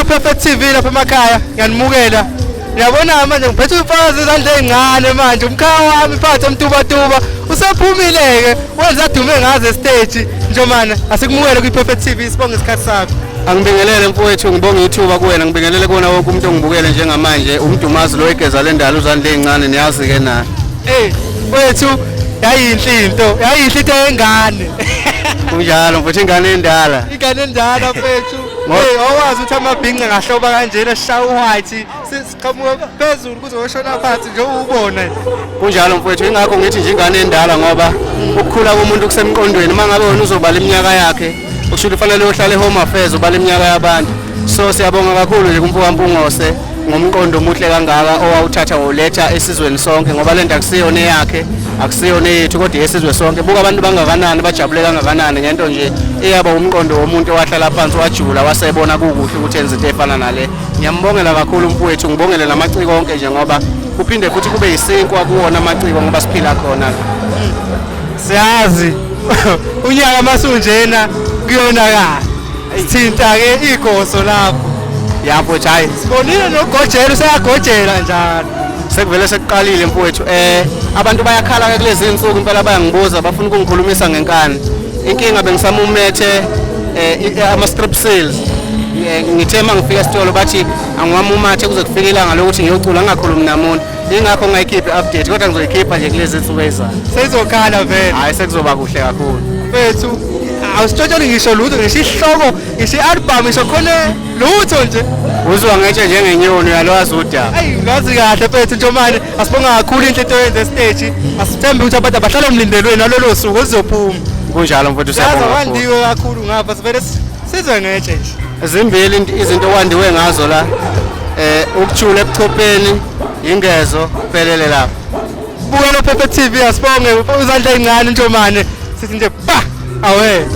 Bukela Perfect TV lapha emakhaya ngiyanimukela. Ngiyabona manje ngiphethe umfazi izandla ezincane manje umkhaya wami phansi emtubatuba usephumile-ke wenza dume ngaze stage njomane asikumukele kwi-Perfect TV sibonge isikhathi sakho. Angibingelele mfowethu ngibonge ithuba kuwena ngibingelele kona wonke umuntu ongibukele njengamanje umdumazi lo egeza le ndalo uzandla ezincane niyazi-ke na. Wethu yayinhle into engane. Kunjalo mfowethu ingane endala. Ingane endala mfethu. Awazi ukuthi amabhinqa ngahloba kanjena sishaye white siqhamuka phezulu kuzoshona phansi nje ubona nje. Kunjalo mfowethu ingakho ngithi nje ingane endala ngoba ukukhula komuntu kusemqondweni mangabe wena uzobala iminyaka yakhe usho kufanele uhlale home affairs ubala iminyaka yabantu. So siyabonga kakhulu nje kuMpukampungose ngomqondo omuhle kangaka owawuthatha woletha esizweni sonke ngoba lento akusiyona yakhe akusiyona yethu kodwa esizwe sonke buka abantu bangakanani bajabule kangakanani ngento nje eyaba umqondo womuntu owahlala phansi wajula wasebona kukuhle ukuthi enze into efana nale. Ngiyambongela kakhulu mfowethu ngibongele namaciko onke nje ngoba kuphinde futhi kube yisinkwa kuwona amaciko ngoba siphila khona. Siyazi unyaka masunjena kuyonakala sithinta-ke igoso lapho. Yapho hayi sibonile nogojela useyagojela njalo sekuvele sekuqalile mfowethu. Abantu bayakhala-ke kulezi insuku impela bayangibuza bafuna ukungikhulumisa ngenkani. Inkinga bengisamumethe ama-strip sales. Ngithe uma ngifika esitolo bathi angiwamumathe kuze kufike ilanga lokuthi ngiyocula ngingakhulumi namuntu. Ingakho ngayikhipha i-update kodwa ngizoyikhipha nje kulezi insuku ezizayo. Seyizokhala vele. Hhayi sekuzoba kuhle kakhulu. Mfethu awusitshotsheli ngisho lutho ngisho isihloko ngisho i-album ngisho khona lutho nje. Uzwa ngetshe njengenyoni uyalwazi udaba. Ngazi kahle mfethu njomane asibonga kakhulu inhle into yenze stage asithembe ukuthi abantu abahlala emlindelweni nalolo suku uzophuma. Kunjalo mfethu siyabonga kakhulu. Wandiwe kakhulu ngapha sivele sizwe ngetshe nje. Zimbili izinto okwandiwe ngazo la ukuthula ebuchopheni ingezo kuphelele lapha. Bukela Perfect TV asibonge uzandla ezincane njomane sithi nje ba awe.